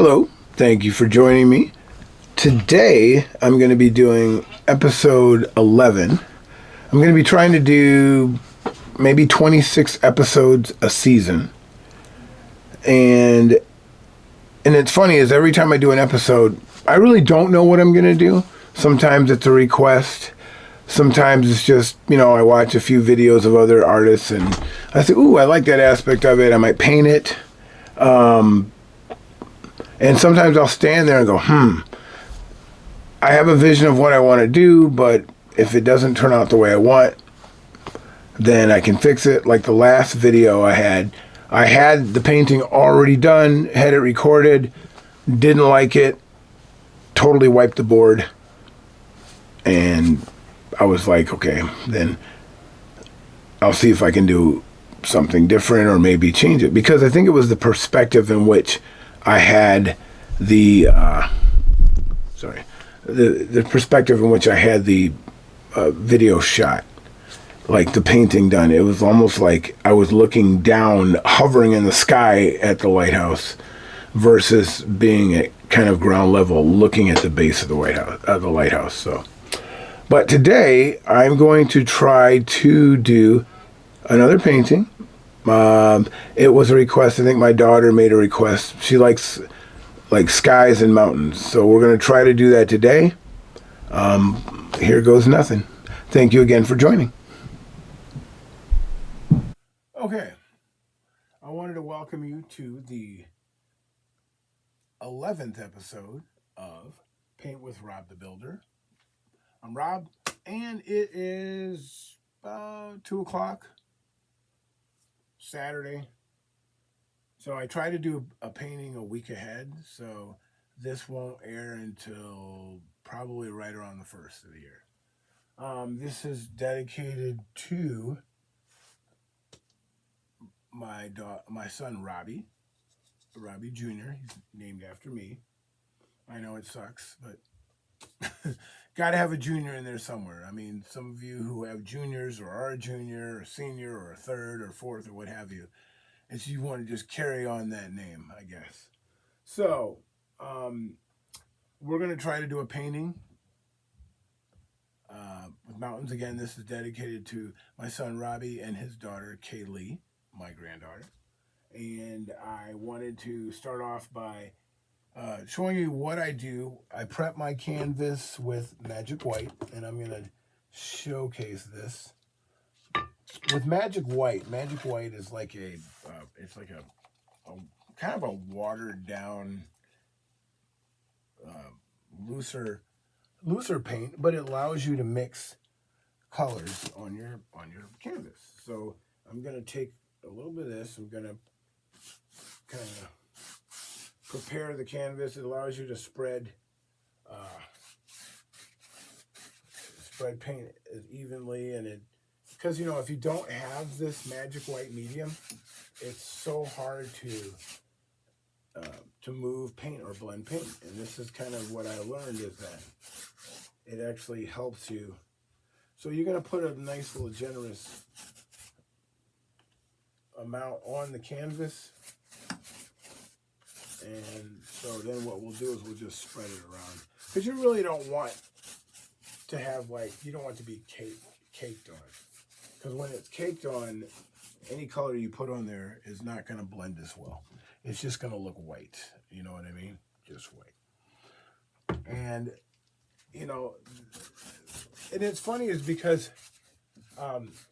Hello, thank you for joining me. Today I'm going to be doing episode 11. I'm going to be trying to do maybe 26 episodes a season. And it's funny is every time I do an episode, I really don't know what I'm going to do. Sometimes it's a request. Sometimes it's just, I watch a few videos of other artists and I say, ooh, I like that aspect of it. I might paint it. And sometimes I'll stand there and go, I have a vision of what I want to do, but if it doesn't turn out the way I want, then I can fix it. Like the last video I had the painting already done, had it recorded, didn't like it, totally wiped the board. And I was like, okay, then I'll see if I can do something different or maybe change it. Because I think it was the perspective in which I had the perspective in which I had the video shot, like the painting done. It was almost like I was looking down, hovering in the sky at the lighthouse, versus being at kind of ground level, looking at the base of the lighthouse. So, but today I'm going to try to do another painting. It was a request. I think my daughter made a request. She likes like skies and mountains. So we're going to try to do that today. Here goes nothing. Thank you again for joining. Okay. I wanted to welcome you to the 11th episode of Paint with Rob the Builder. I'm Rob, and it is 2 o'clock. Saturday. So I try to do a painting a week ahead, so this won't air until probably right around the 1st of the year. This is dedicated to my son Robbie Jr. He's named after me. I know it sucks, but got to have a junior in there somewhere. I mean, some of you who have juniors or are a junior or senior or a third or fourth or what have you, it's you want to just carry on that name, I guess. So, we're going to try to do a painting with mountains. Again, this is dedicated to my son Robbie and his daughter Kaylee, my granddaughter. And I wanted to start off by showing you what I do. I prep my canvas with Magic White, and I'm going to showcase this. With Magic White is like it's like a kind of a watered down, looser paint, but it allows you to mix colors on your canvas. So I'm going to take a little bit of this. I'm going to kind of prepare the canvas. It allows you to spread paint evenly, and because if you don't have this Magic White medium, it's so hard to move paint or blend paint. And this is kind of what I learned, is that it actually helps you. So you're going to put a nice little generous amount on the canvas. And so then what we'll do is we'll just spread it around. Because you really don't want to have, you don't want it to be caked on. Because when it's caked on, any color you put on there is not going to blend as well. It's just going to look white. You know what I mean? Just white. And, and it's funny is because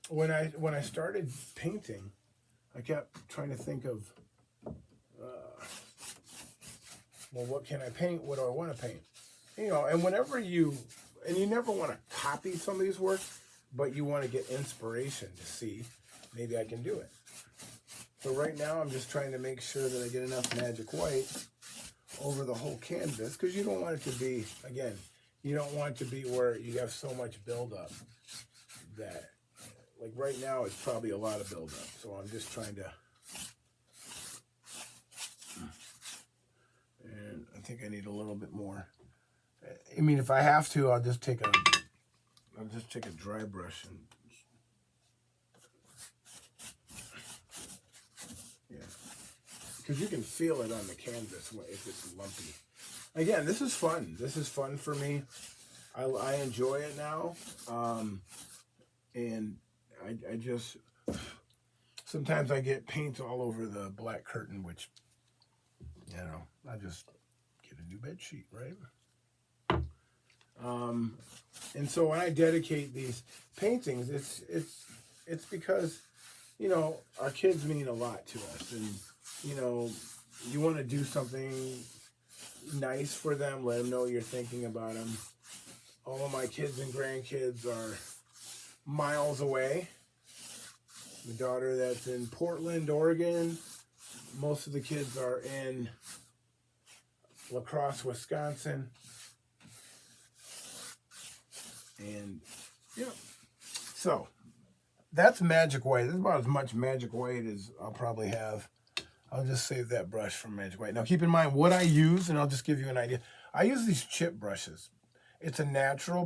when I started painting, I kept trying to think of, what can I paint? What do I want to paint? And whenever you never want to copy somebody's work, but you want to get inspiration to see, maybe I can do it. So right now I'm just trying to make sure that I get enough Magic White over the whole canvas, because you don't want it to be, again, you don't want it to be where you have so much buildup that, like right now, it's probably a lot of buildup. So I'm just trying to, and I think I need a little bit more. I mean, if I have to, I'll just take a dry brush and, yeah. because you can feel it on the canvas if it's lumpy. Again, this is fun. This is fun for me. I enjoy it now. And I just, sometimes I get paint all over the black curtain, which, you know, I just get a new bed sheet, right? And so when I dedicate these paintings, it's because, you know, our kids mean a lot to us, and, you know, you want to do something nice for them, let them know you're thinking about them. All of my kids and grandkids are miles away. My daughter that's in Portland, Oregon. Most of the kids are in La Crosse, Wisconsin. And, yeah. So, that's magic white. This is about as much magic white as I'll probably have. I'll just save that brush from magic white. Now, keep in mind what I use, and I'll just give you an idea. I use these chip brushes. It's a natural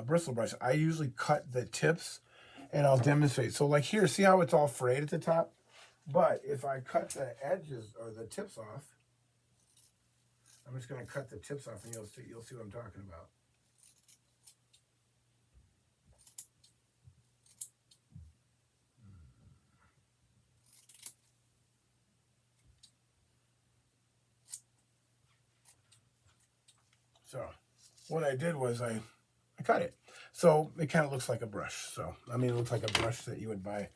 bristle brush. I usually cut the tips, and I'll demonstrate. So, like here, see how it's all frayed at the top? But if I cut the edges or the tips off, I'm just going to cut the tips off, and you'll see what I'm talking about. So, what I did was I cut it. So it kind of looks like a brush. So, I mean, it looks like a brush that you would buy,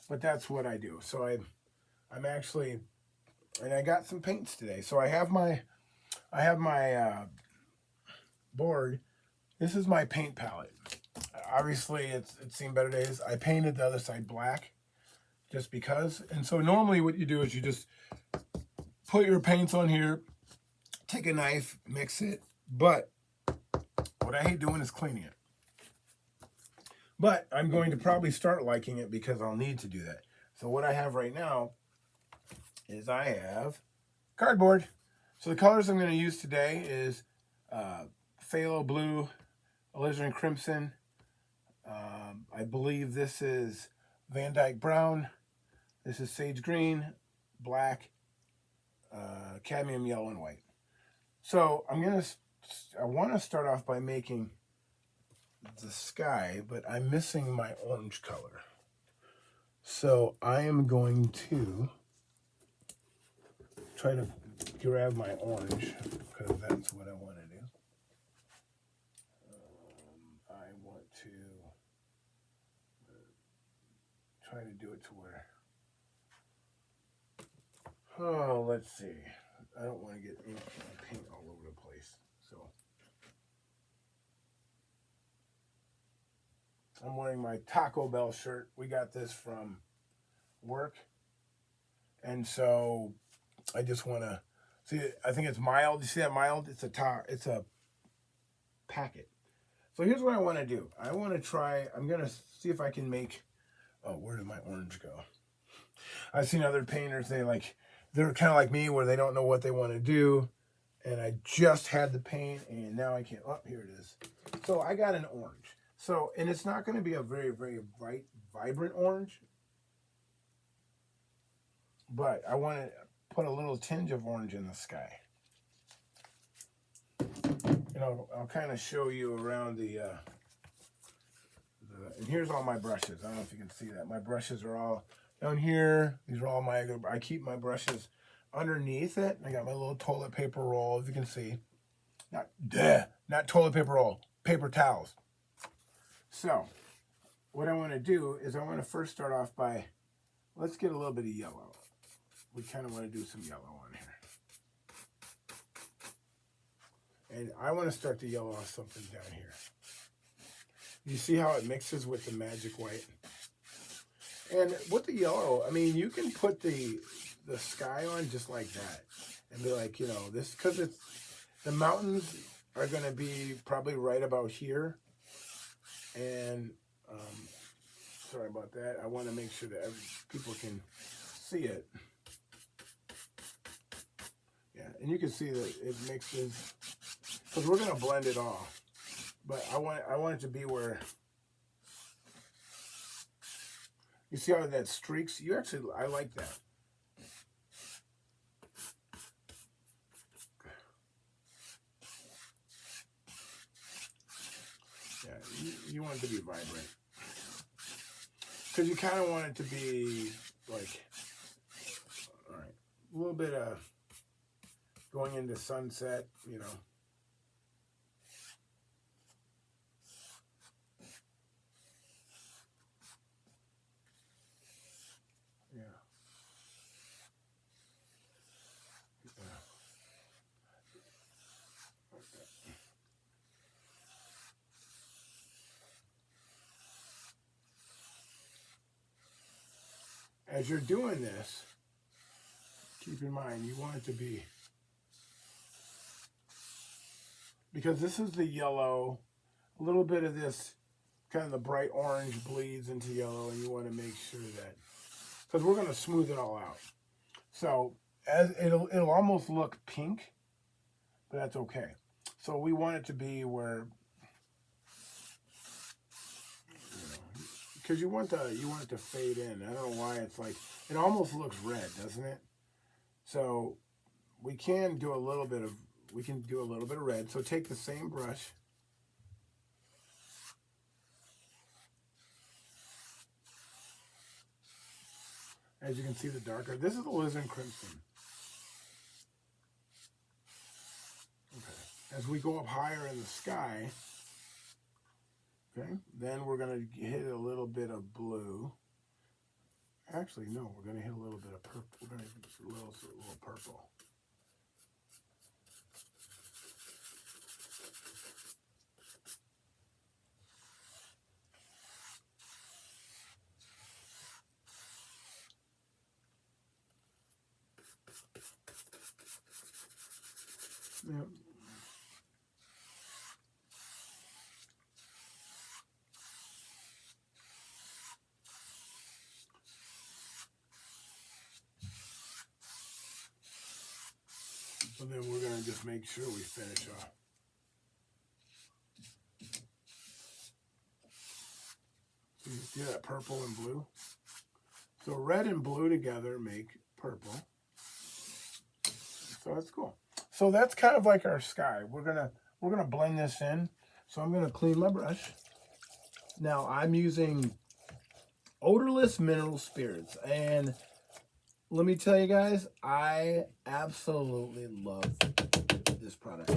but that's what I do. So I'm actually, and I got some paints today. So I have my board. This is my paint palette. Obviously, it's seen better days. I painted the other side black just because. And so normally what you do is you just put your paints on here, take a knife, mix it. But what I hate doing is cleaning it. But I'm going to probably start liking it because I'll need to do that. So what I have right now is I have cardboard. So the colors I'm going to use today is phthalo blue, alizarin crimson. I believe this is Van Dyke brown. This is sage green, black, cadmium yellow, and white. So I want to start off by making the sky, but I'm missing my orange color. So I am going to try to grab my orange because that's what I want to do. I want to try to do it to where, oh, let's see. I don't want to get ink and paint all over the place. So I'm wearing my Taco Bell shirt. We got this from work. And so I just want to see, I think it's mild. You see that mild? It's a packet. So here's what I want to do. I'm going to see if I can make, oh, where did my orange go? I've seen other painters, they're kind of like me where they don't know what they want to do. And I just had the paint and now I can't, oh, here it is. So I got an orange. So, and it's not going to be a very, very bright, vibrant orange. But I want to put a little tinge of orange in the sky. You know, I'll kind of show you around and here's all my brushes. I don't know if you can see that. My brushes are all down here. These are all I keep my brushes underneath it. I got my little toilet paper roll, if you can see. Not toilet paper roll, paper towels. So, what I want to do is I want to first start off by, let's get a little bit of yellow. We kind of want to do some yellow on here. And I want to start to yellow off something down here. You see how it mixes with the magic white? And with the yellow, I mean, you can put the sky on just like that. And be like, you know, this, because the mountains are going to be probably right about here. And, sorry about that. I want to make sure that people can see it. Yeah, and you can see that it mixes, because we're going to blend it all. But I want it to be where, you see how that streaks? I like that. Yeah, you want it to be vibrant. Because you kind of want it to be like, all right, a little bit of going into sunset, you know. Yeah. As you're doing this, keep in mind you want it to be, because this is the yellow, a little bit of this kind of the bright orange bleeds into yellow, and you want to make sure that, because we're going to smooth it all out. So as it'll almost look pink, but that's okay. So we want it to be where, because you want it to fade in. I don't know why it's like, it almost looks red, doesn't it? So we can do a little bit of red. So take the same brush. As you can see, the darker. This is the alizarin crimson. Okay. As we go up higher in the sky, okay, then we're going to hit a little bit of blue. Actually, no, we're going to hit a little bit of purple. We're going to hit a little purple. Yep. So then we're going to just make sure we finish off. You see that purple and blue? So red and blue together make purple. So that's cool. So that's kind of like our sky. We're gonna blend this in. So I'm gonna clean my brush. Now I'm using odorless mineral spirits, and let me tell you guys, I absolutely love this product.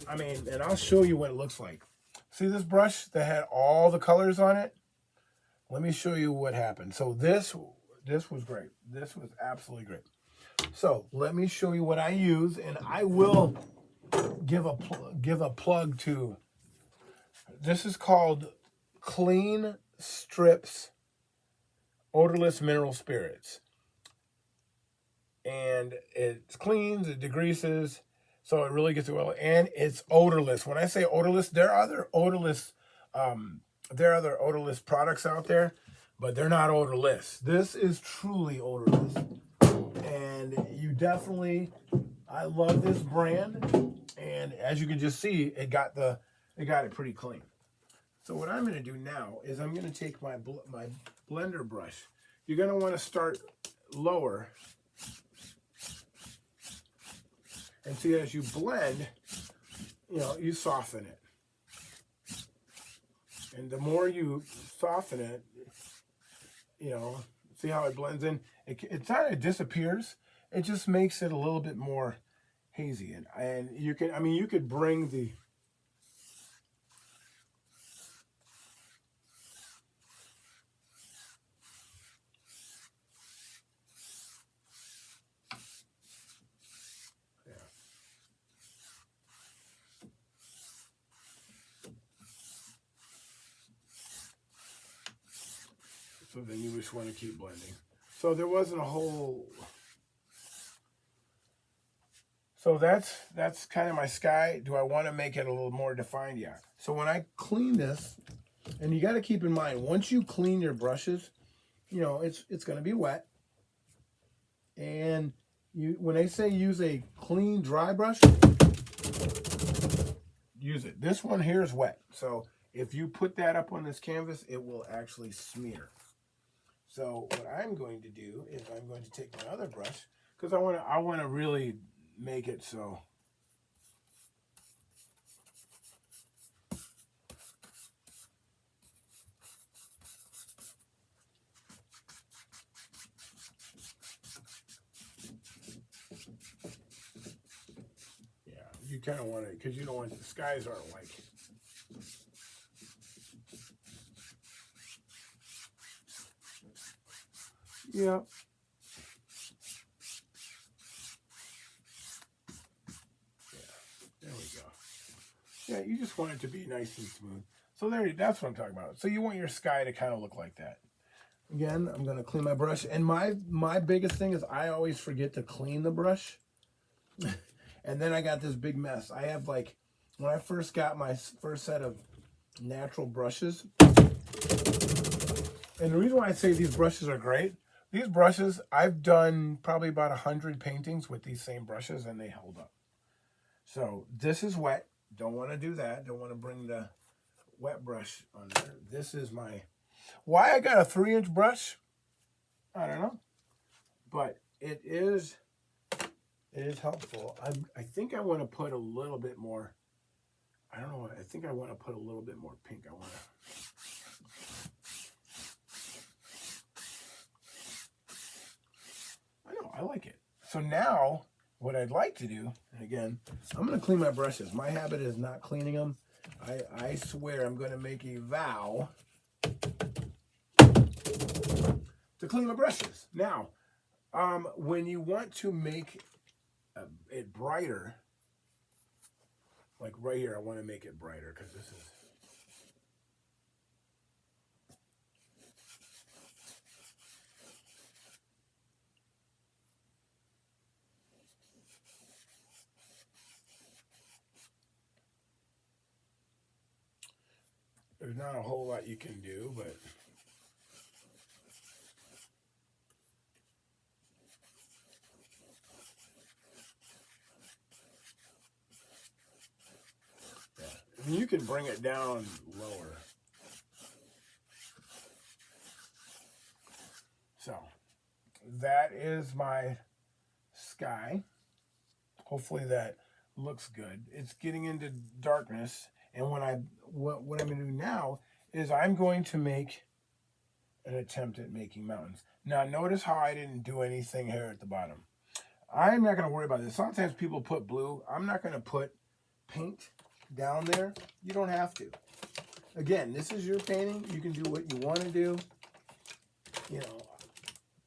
I mean, and I'll show you what it looks like. See this brush that had all the colors on it? Let me show you what happened. So this was great. This was absolutely great. So let me show you what I use, and I will give a plug to. This is called Clean Strips Odorless Mineral Spirits, and it cleans, it degreases, so it really gets well, and it's odorless. When I say odorless, there are other odorless products out there, but they're not odorless. This is truly odorless, and you definitely, I love this brand, and as you can just see, it got it pretty clean. So what I'm going to do now is I'm going to take my blender brush. You're going to want to start lower, and see, as you blend, you soften it. And the more you soften it, see how it blends in? It's not, it disappears. It just makes it a little bit more hazy. And you could bring the, so then you just want to keep blending. So there wasn't a whole, so that's kind of my sky. Do I want to make it a little more defined? Yeah. So when I clean this, and you got to keep in mind, once you clean your brushes, it's going to be wet. And when they say use a clean dry brush, use it. This one here is wet. So if you put that up on this canvas, it will actually smear. So what I'm going to do is I'm going to take my other brush, because I want to really make it so. You kind of want it because you don't want the skies aren't like. Yeah. There we go. Yeah, you just want it to be nice and smooth. So that's what I'm talking about. So you want your sky to kind of look like that. Again, I'm going to clean my brush. And my biggest thing is I always forget to clean the brush. And then I got this big mess. I have like, when I first got my first set of natural brushes, and the reason why I say these brushes are great, these brushes, I've done probably about 100 paintings with these same brushes and they held up. So this is wet. Don't want to do that. Don't want to bring the wet brush on there. This is why I got a 3-inch brush, I don't know. But it is helpful. I think I want to put a little bit more, I don't know, I think I want to put a little bit more pink. I like it. So now, what I'd like to do, and again, I'm going to clean my brushes. My habit is not cleaning them. I swear I'm going to make a vow to clean my brushes. Now, when you want to make it brighter, like right here, I want to make it brighter because this is... There's not a whole lot you can do, but... yeah. You can bring it down lower. So, that is my sky. Hopefully that looks good. It's getting into darkness, and what I'm going to do now is I'm going to make an attempt at making mountains. Now notice how I didn't do anything here at the bottom. I'm not going to worry about this. Sometimes people put blue. I'm not going to put paint down there. You don't have to. Again, this is your painting. You can do what you want to do. You know,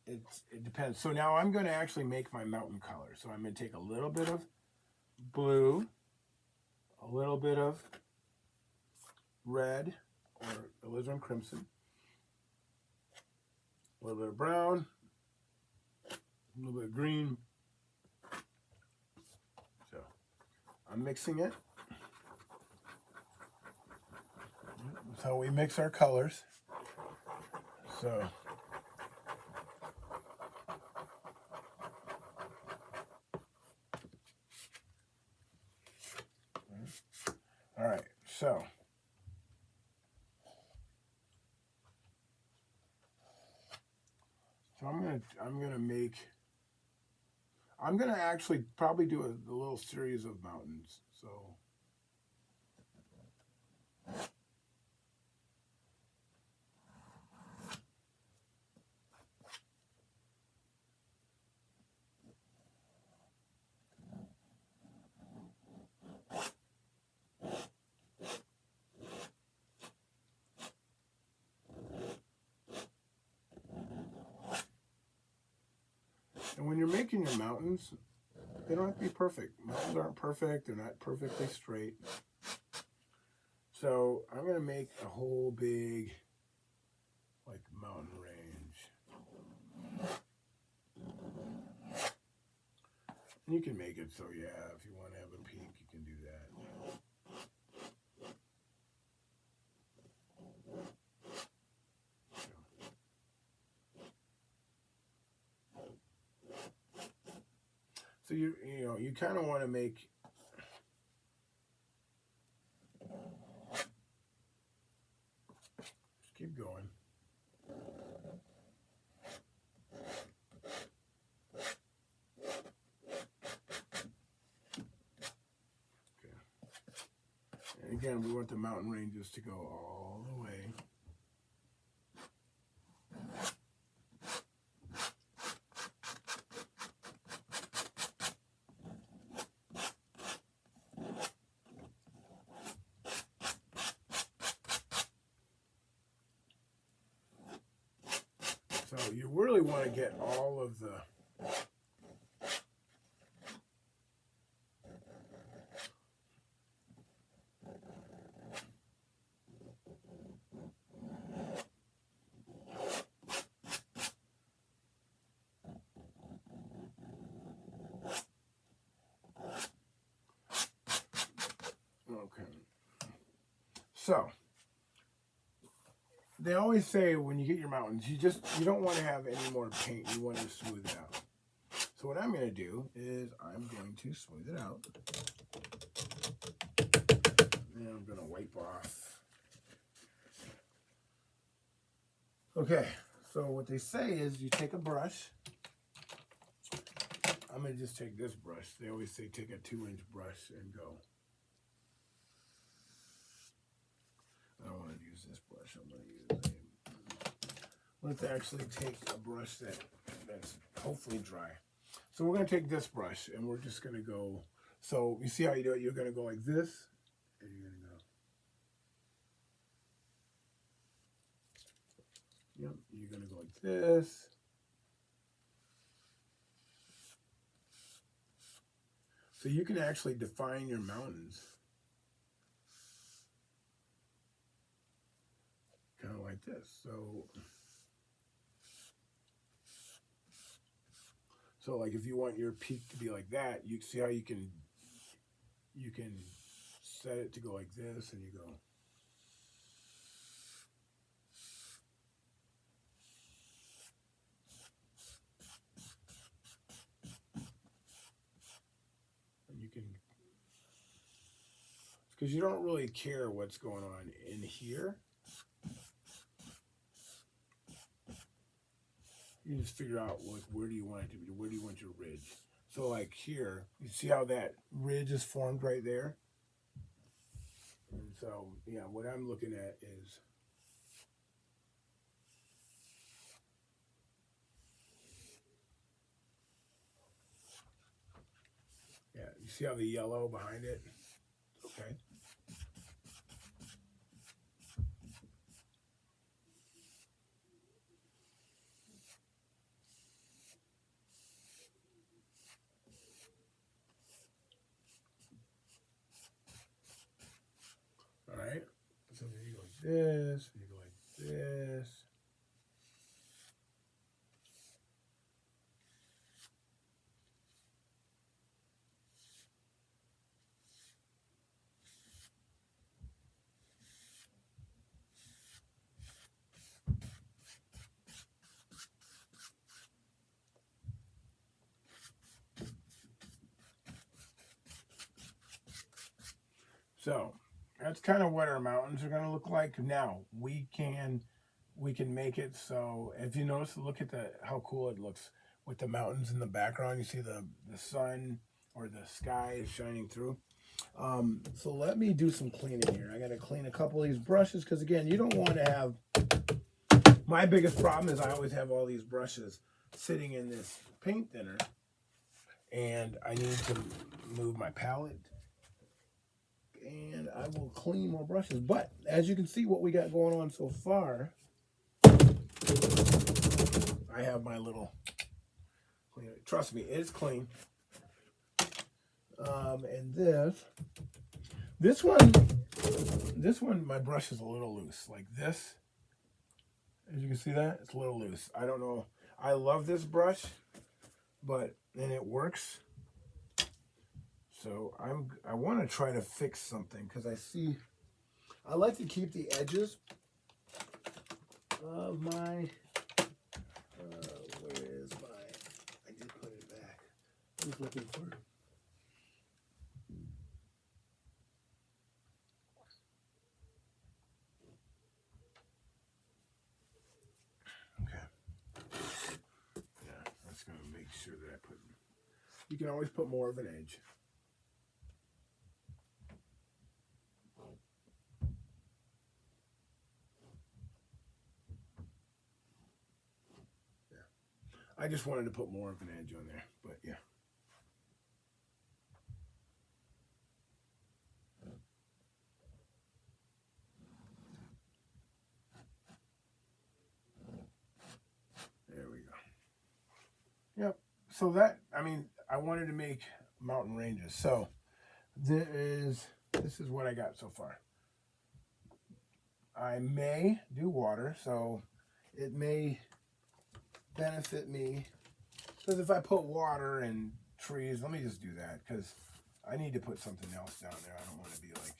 it depends. So now I'm going to actually make my mountain color. So I'm going to take a little bit of blue, a little bit of red or alizarin crimson, a little bit of brown, a little bit of green. So I'm mixing it. That's how we mix our colors. So all right, so I'm gonna actually probably do a little series of mountains. So and when you're making your mountains, they don't have to be perfect. Mountains aren't perfect. They're not perfectly straight. So I'm going to make a whole big, like, mountain range. And you can make it so, yeah, if you want to have a peak, you can do that. So you know, you kind of want to make... Just keep going. And again, we want the mountain ranges to go all the way. So you really want to get all of the okay. So they always say when you get your mountains, you don't want to have any more paint. You want to smooth it out. So what I'm going to do is I'm going to smooth it out. And I'm going to wipe off. Okay, so what they say is you take a brush. I'm going to just take this brush. They always say take a 2-inch brush and go. I don't want to use this brush. I'm going to use let's actually take a brush that's hopefully dry. So we're going to take this brush and we're just going to go. So you see how you do it? You're going to go like this, and you're going to go. Yep, you're going to go like this. So you can actually define your mountains. Kind of like this. So like if you want your peak to be like that, you see how you can set it to go like this, and you go. And you can, because you don't really care what's going on in here. You just figure out like where do you want it to be? Where do you want your ridge? So like here, you see how that ridge is formed right there? And so, yeah, what I'm looking at is yeah, you see how the yellow behind it? Okay. All right. So then you go like this, and you go like this. So that's kind of what our mountains are going to look like. Now we can make it so if you notice, look at how cool it looks with the mountains in the background. You see the sun or the sky is shining through. So let me do some cleaning here. I got to clean a couple of these brushes because again, you don't want to have. My biggest problem is I always have all these brushes sitting in this paint thinner, and I need to move my palette. And I will clean more brushes. But as you can see what we got going on so far, I have my little cleaner. Trust me, it's clean. And this one, my brush is a little loose. Like this, as you can see that, it's a little loose. I don't know. I love this brush, and it works. So I want to try to fix something because I like to keep the edges of my, where is my, I just put it back. I was looking for it. Okay. Yeah, that's going to make sure that I put, you can always put more of an edge. I just wanted to put more of an edge on there, but yeah. So that, I mean, I wanted to make mountain ranges. So this is what I got so far. I may do water, so it may benefit me. Because if I put water and trees, let me just do that, because I need to put something else down there. I don't want to be like...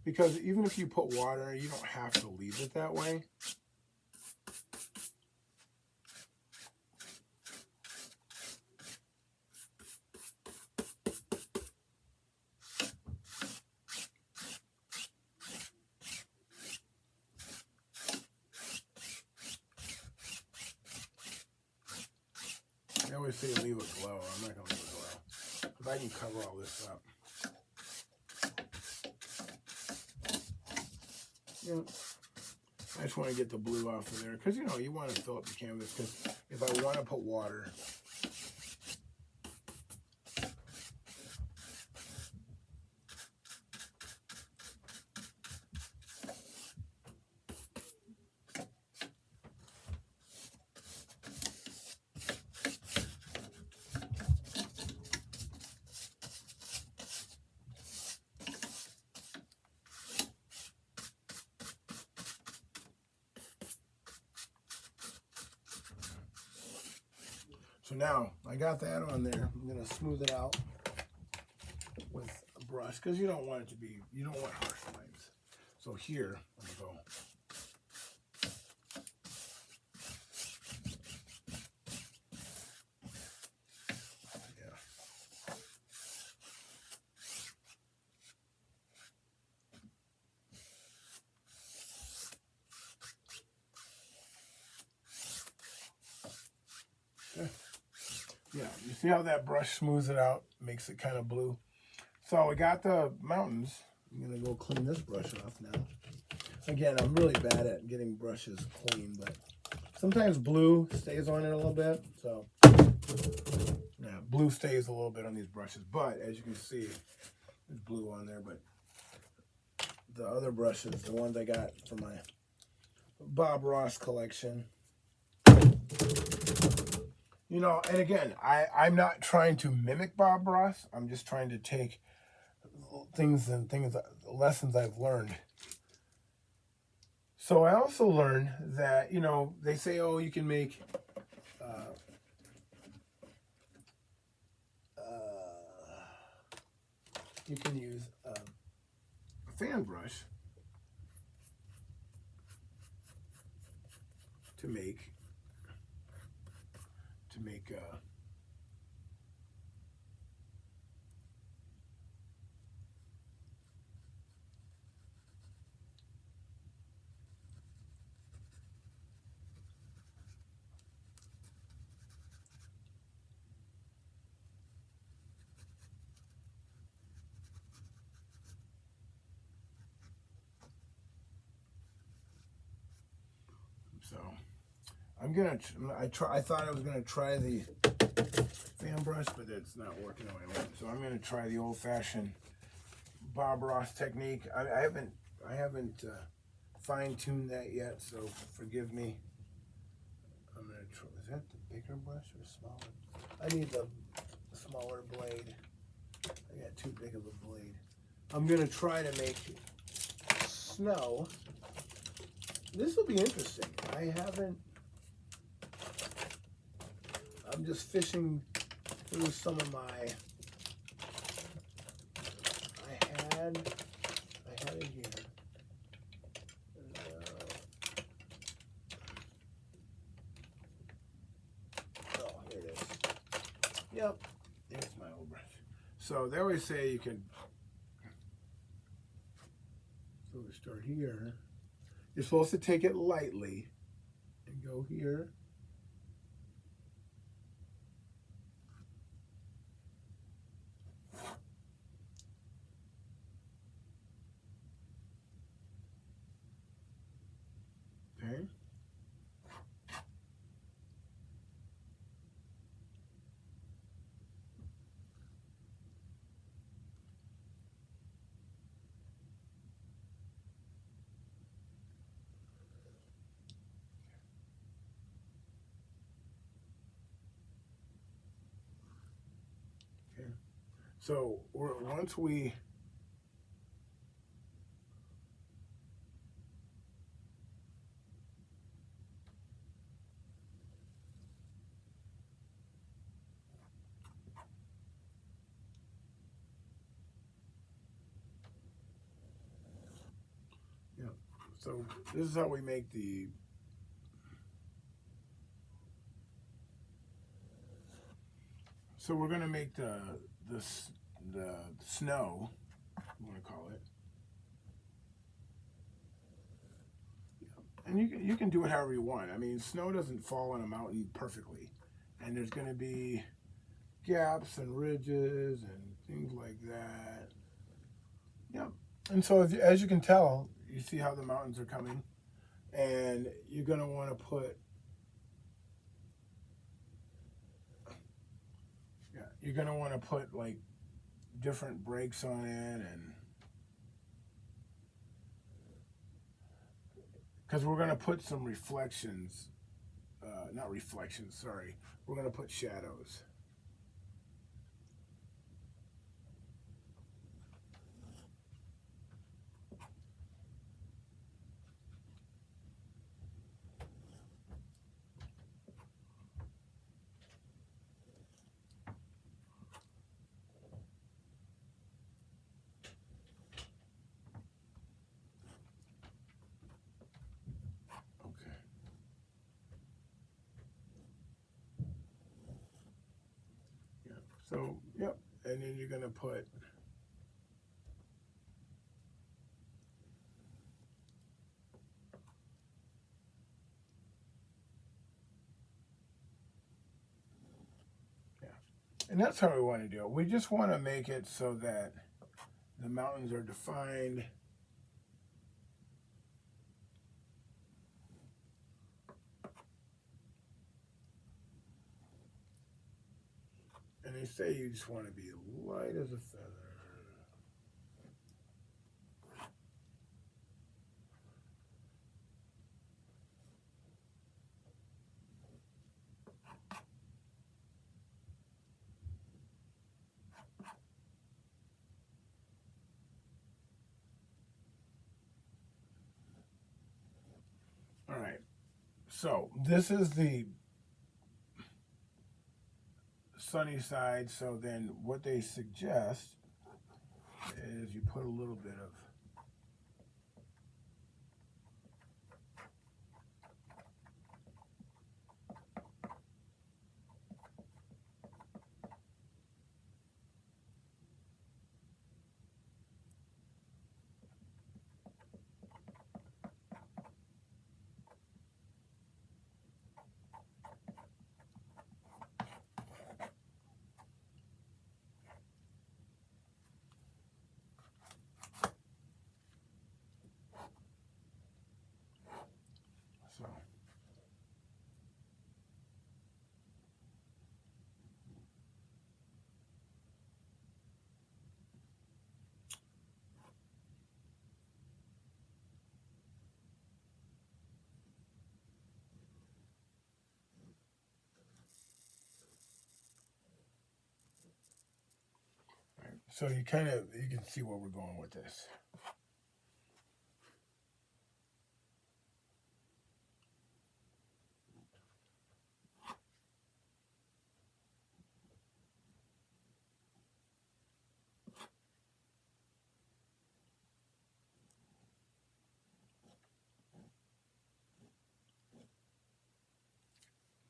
Because even if you put water, you don't have to leave it that way. I always say leave it glow. I'm not going to leave it glow, because I can cover all this up. Yeah. I just want to get the blue off of there, because, you know, you want to fill up the canvas, because if I want to put water... So now I got that on there. I'm going to smooth it out with a brush, because you don't want it to be, you don't want harsh lines. So here, I'm going to go. Yeah, you see how that brush smooths it out, makes it kind of blue. So we got the mountains. I'm gonna go clean this brush off now. Again, I'm really bad at getting brushes clean, but sometimes blue stays on it a little bit. So yeah, blue stays a little bit on these brushes, but as you can see, there's blue on there. But the other brushes, the ones I got for my Bob Ross collection, you know, and again, I'm not trying to mimic Bob Ross. I'm just trying to take lessons I've learned. So I also learned that, you know, they say, oh, you can make you can use a fan brush to make so I thought I was gonna try the fan brush, but it's not working the way I want. So I'm gonna try the old-fashioned Bob Ross technique. I haven't fine-tuned that yet, so forgive me. I'm gonna try. Is that the bigger brush or smaller? I need the smaller blade. I got too big of a blade. I'm gonna try to make snow. This will be interesting. I'm just fishing through some of my, I had it here. Oh, here it is. Yep, there's my old brush. So they always say you can, so we start here. You're supposed to take it lightly and go here. Okay. So once we yeah, so this is how we make the. So we're gonna make the the snow. I'm gonna call it. And you can do it however you want. I mean, snow doesn't fall on a mountain perfectly, and there's going to be gaps and ridges and things like that. Yep. And so, as you can tell, you see how the mountains are coming, and you're going to want to put, yeah, you're going to want to put like different breaks on it, and because we're going to put some reflections, not reflections, sorry, we're going to put shadows. Okay. Yeah. So, yep. And then you're going to put. Yeah. And that's how we want to do it. We just want to make it so that the mountains are defined. And they say you just want to be light as a feather. All right. So this is the sunny side. So then what they suggest is you put a little bit of. So. Right. So you can see where we're going with this.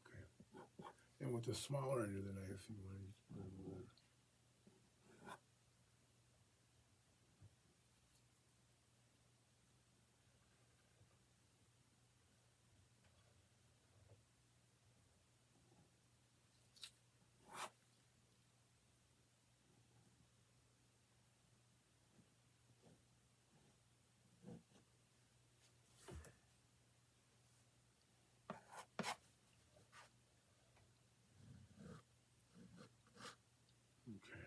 Okay. And with the smaller end of the knife, you want to just put a little. Okay.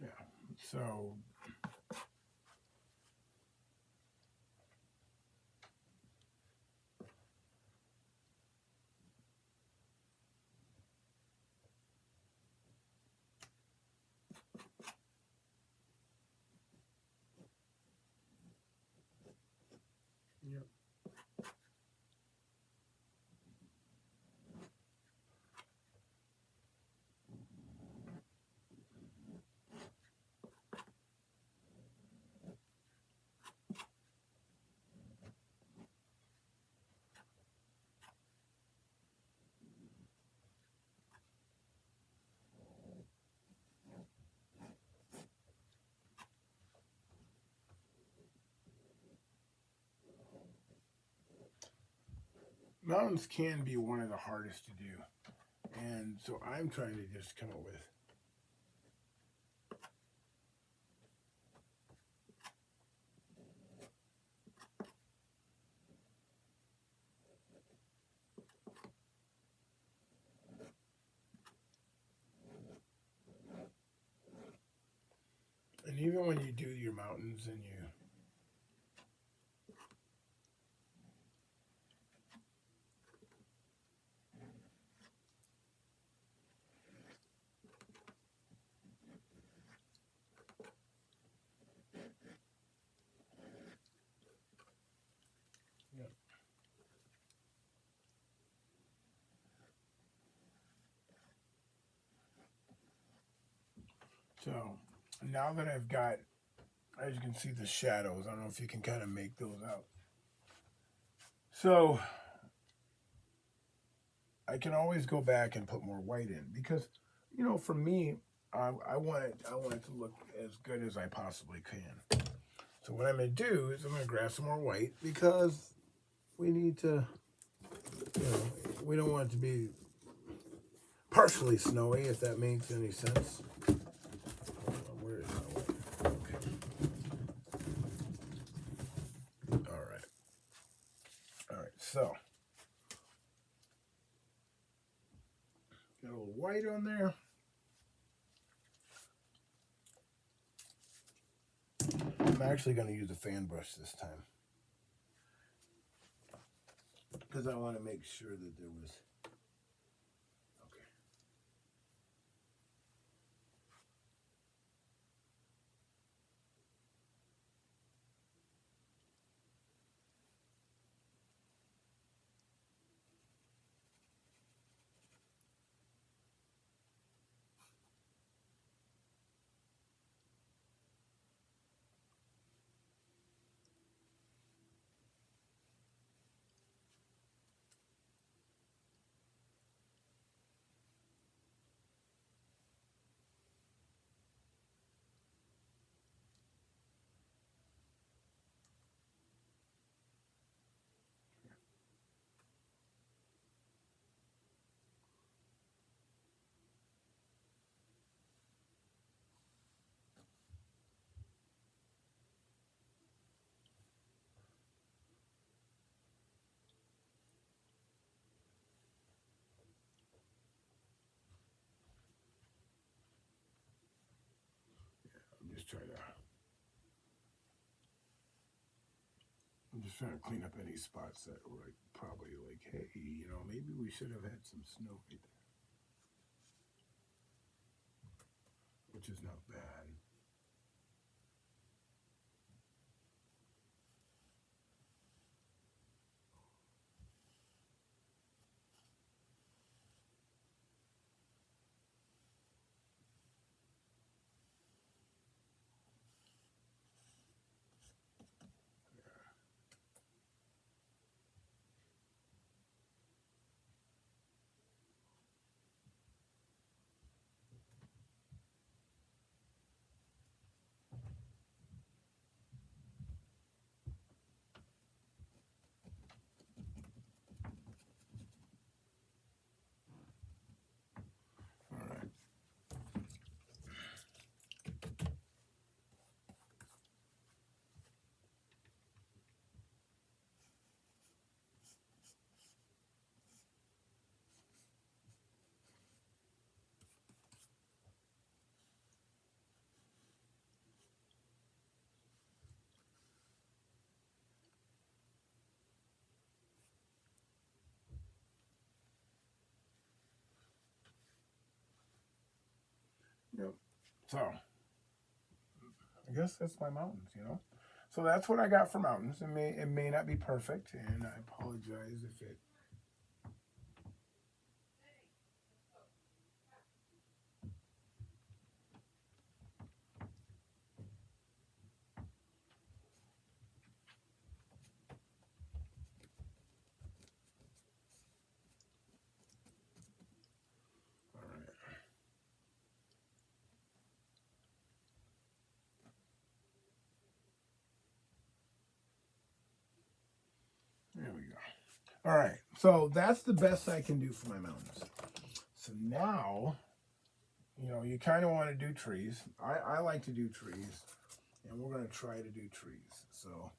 Yeah. So. mountains can be one of the hardest to do. And so I'm trying to just come up with and even when you do your mountains and you yeah. So now that I've got, as you can see, the shadows, I don't know if you can kind of make those out. So I can always go back and put more white in because, for me, I want it to look as good as I possibly can. So what I'm going to do is I'm going to grab some more white because we need to, we don't want it to be partially snowy, if that makes any sense. Where is my white? Okay. All right. All right. So got a little white on there. I'm actually going to use a fan brush this time because I want to make sure that there was. Okay. I'm just trying to clean up any spots that were like probably like, hey, maybe we should have had some snow right there, which is not bad. All right. Yep. So I guess that's my mountains. So that's what I got for mountains. It may not be perfect, and I apologize if it. All right. There we go. All right, so that's the best I can do for my mountains. So now, you kind of want to do trees. I like to do trees, and we're going to try to do trees. So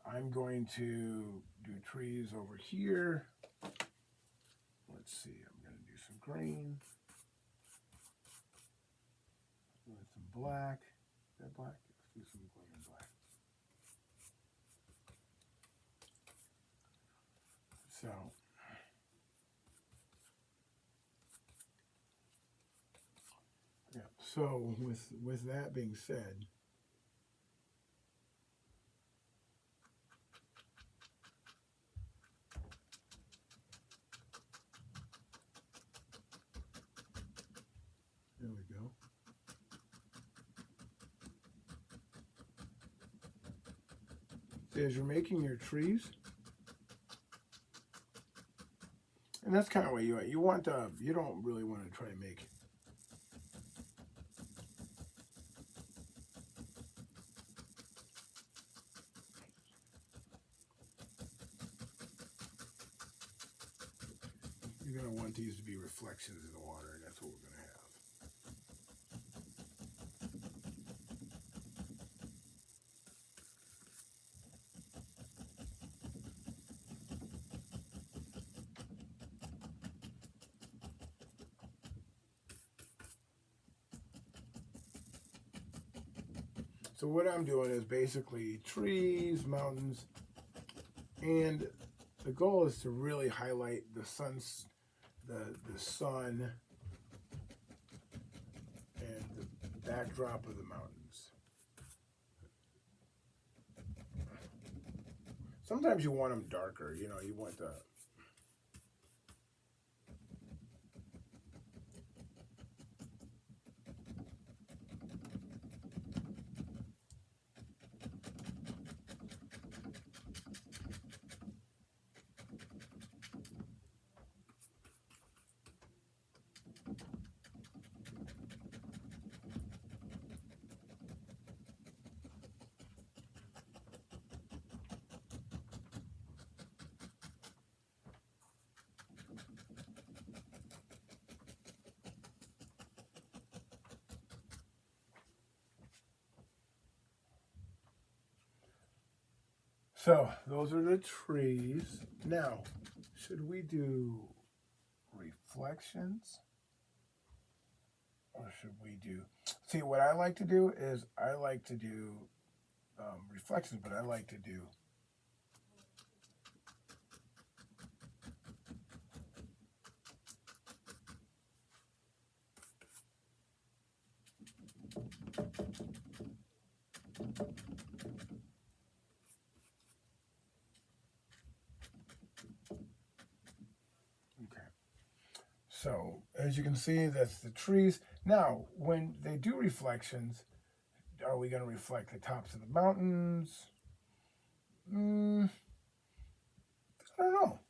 I'm going to do trees over here. Let's see, I'm going to do some green with some black. Is that black? Let's do some green and black. So, yeah. So with that being said, there we go. See, as you're making your trees, and that's kind of what you want to. You don't really want to try to make. You're going to want these to be reflections in the water, and that's what we're going to have. So what I'm doing is basically trees, mountains, and the goal is to really highlight the sun and the backdrop of the mountains. Sometimes you want them darker, you want the. So those are the trees. Now, should we do reflections? Or should we do. See, what I like to do is I like to do reflections, but I like to do. Okay. So, as you can see, that's the trees. Now, when they do reflections, are we going to reflect the tops of the mountains? I don't know.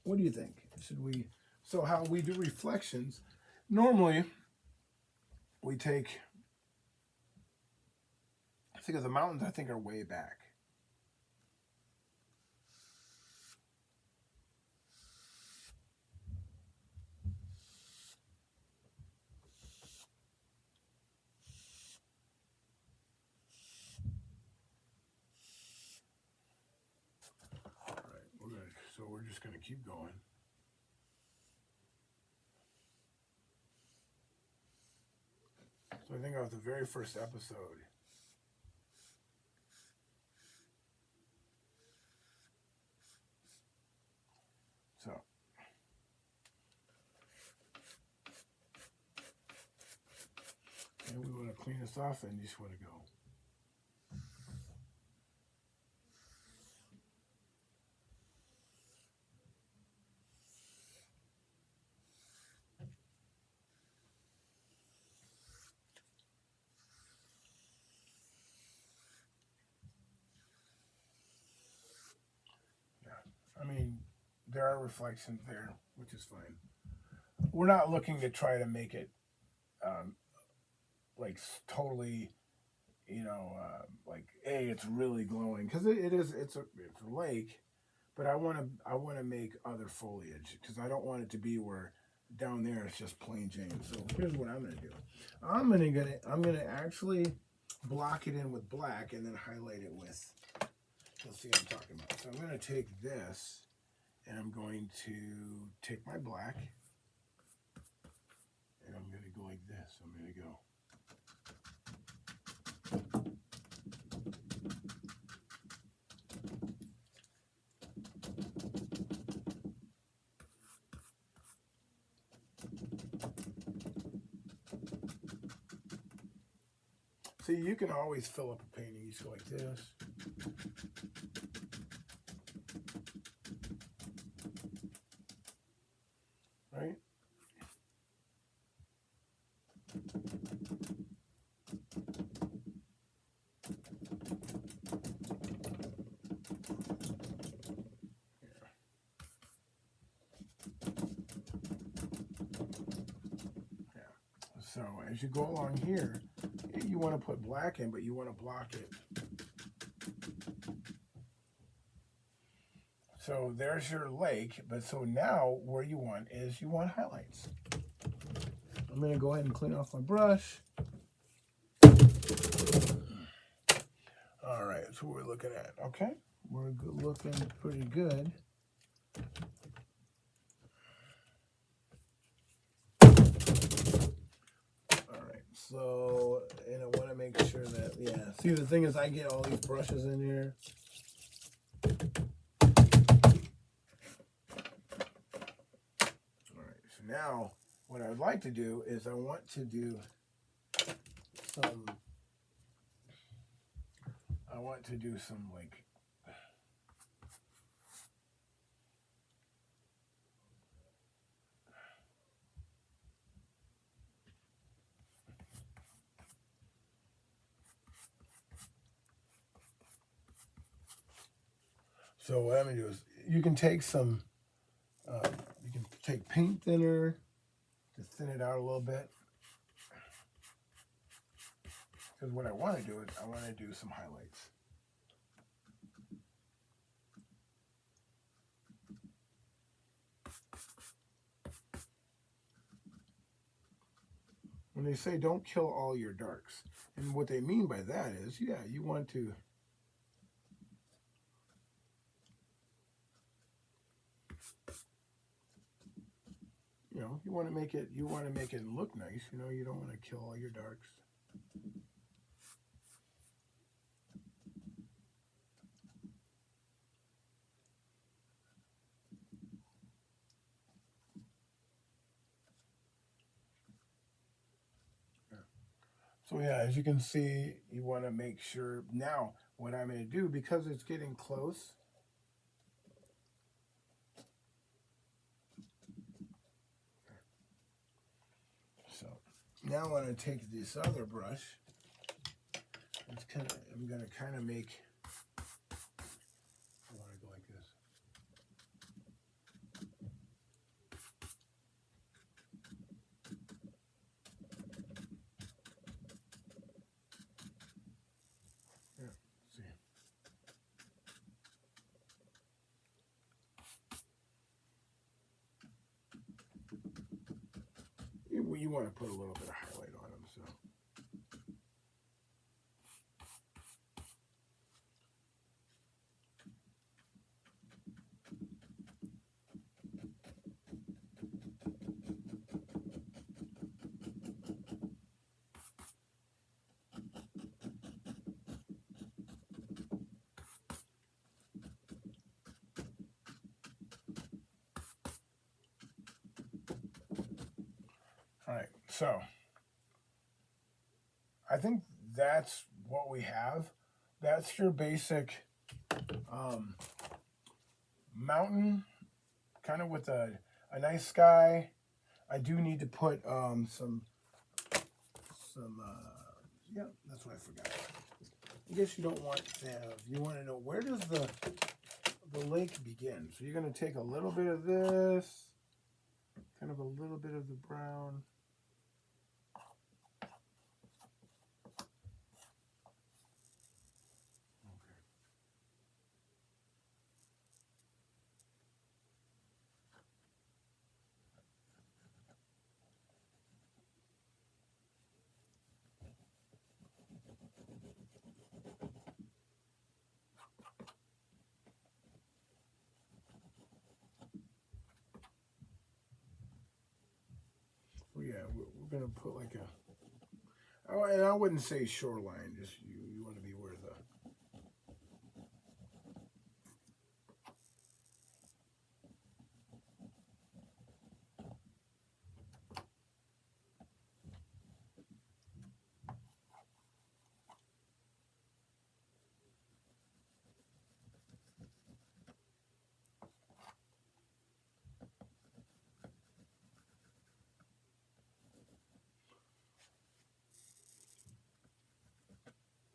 What do you think? Should we? So, how we do reflections? Normally, we take. I think of the mountains. I think are way back. All right, we're just gonna keep going. So I think of the very first episode. So, and we want to clean this off and just want to go. Yeah, I mean, there are reflections there, which is fine. We're not looking to try to make it um, like totally, like it's really glowing because it is. It's a lake, but I want to make other foliage because I don't want it to be where down there it's just plain Jane. So here's what I'm gonna do. I'm gonna actually block it in with black and then highlight it with. You'll see what I'm talking about. So I'm gonna take this and I'm going to take my black and I'm gonna go like this. I'm gonna go. See, you can always fill up a painting. You just go like this. Right? Yeah. So as you go along here, you want to put black in, but you want to block it. So there's your lake, but so now where you want is you want highlights. I'm going to go ahead and clean off my brush. All right, that's what we're looking at. Okay, we're looking pretty good. All right, so, and I want to make sure that, yeah. See, the thing is I get all these brushes in here. All right, so now what I'd like to do is I want to do some like so what I'm gonna do is you can take paint thinner to thin it out a little bit. Because what I want to do is I want to do some highlights. When they say don't kill all your darks, and what they mean by that is, yeah, you want to you want to make it look nice. You don't want to kill all your darks. So yeah, as you can see, you want to make sure. Now, what I'm going to do, because it's getting close, so now I'm going to take this other brush. I'm going to kind of make. I want to go like this. Yeah, see. You want to put a little bit of highlight on them, so. All right, so I think that's what we have. That's your basic mountain, kind of with a nice sky. I do need to put some yeah, that's what I forgot. I guess you don't want to have, you want to know where does the lake begin. So you're going to take a little bit of this, kind of a little bit of the brown. going to put like a, oh, and I wouldn't say shoreline, just you want to be where the,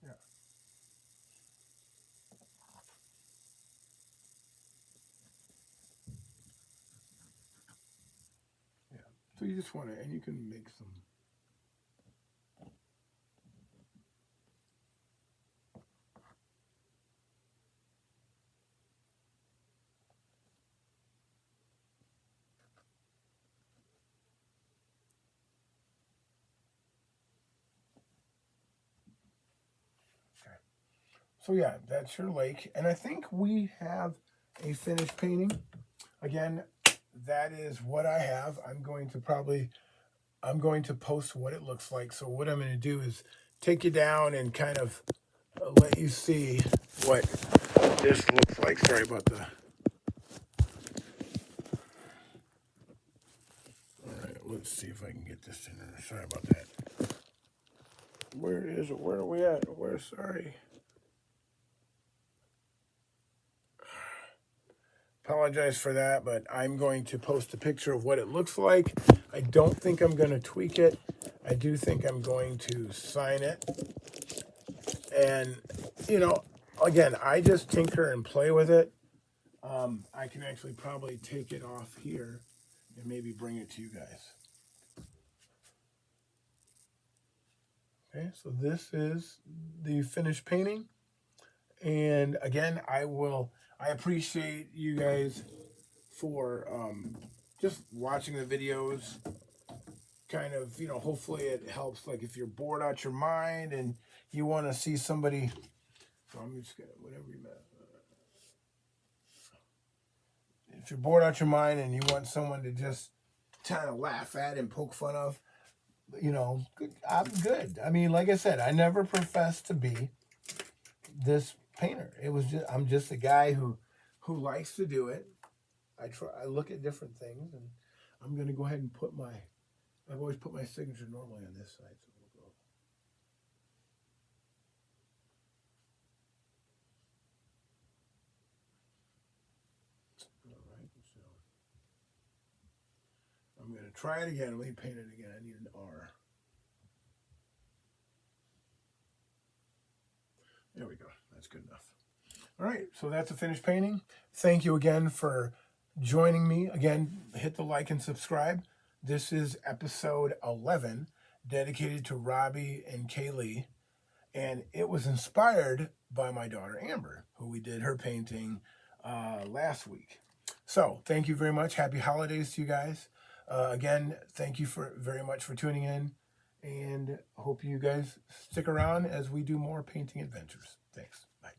yeah. Yeah. So you just want to, and you can make some. Okay. So yeah, that's your lake. And I think we have a finished painting. Again, that is what I have. I'm going to post what it looks like. So what I'm going to do is take you down and kind of let you see what this looks like. Sorry about the... All right, let's see if I can get this in there. Sorry about that. Where is it? Where are we at? Where? Sorry. Apologize for that, but I'm going to post a picture of what it looks like. I don't think I'm going to tweak it. I do think I'm going to sign it. And, you know, again, I just tinker and play with it. I can actually probably take it off here and maybe bring it to you guys. Okay, so this is the finished painting. And again, I appreciate you guys for just watching the videos. Kind of, you know, hopefully it helps. Like if you're bored out your mind and you want to see somebody, so I'm just gonna, whatever you meant. If you're bored out your mind and you want someone to just kind of laugh at and poke fun of, you know, I'm good. I mean, like I said, I never professed to be this painter. It was just, I'm just a guy who likes to do it. I look at different things, and I'm going to go ahead and put my, I've always put my signature normally on this side, so we'll go. All right, so I'm going to try it again. Let me paint it again. I need an R. There we go. That's good enough. All right, so that's a finished painting. Thank you again for joining me. Again, hit the like and subscribe. This is episode 11, dedicated to Robbie and Kaylee. And it was inspired by my daughter, Amber, who we did her painting last week. So thank you very much. Happy holidays to you guys. Again, thank you very much for tuning in. And hope you guys stick around as we do more painting adventures. Thanks. Bye.